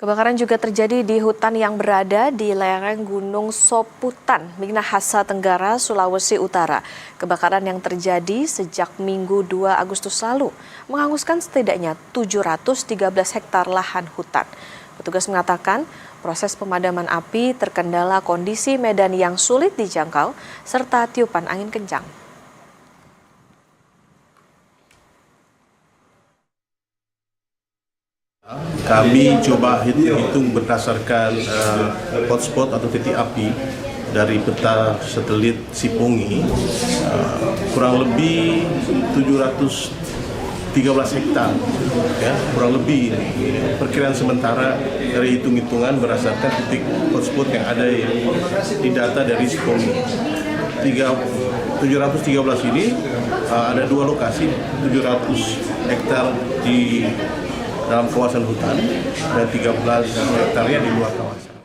Kebakaran juga terjadi di hutan yang berada di lereng Gunung Soputan, Minahasa Tenggara, Sulawesi Utara. Kebakaran yang terjadi sejak Minggu 2 Agustus lalu menghanguskan setidaknya 713 hektar lahan hutan. Petugas mengatakan proses pemadaman api terkendala kondisi medan yang sulit dijangkau serta tiupan angin kencang. Kami coba hitung berdasarkan hotspot atau titik api dari peta satelit Sipongi, kurang lebih 713 hektar, ya, kurang lebih. Perkiraan sementara dari hitung-hitungan berdasarkan titik hotspot yang ada di data dari Sipongi. 713 ini ada dua lokasi, 700 hektar di dalam kawasan hutan dan 13 hektarnya di luar kawasan.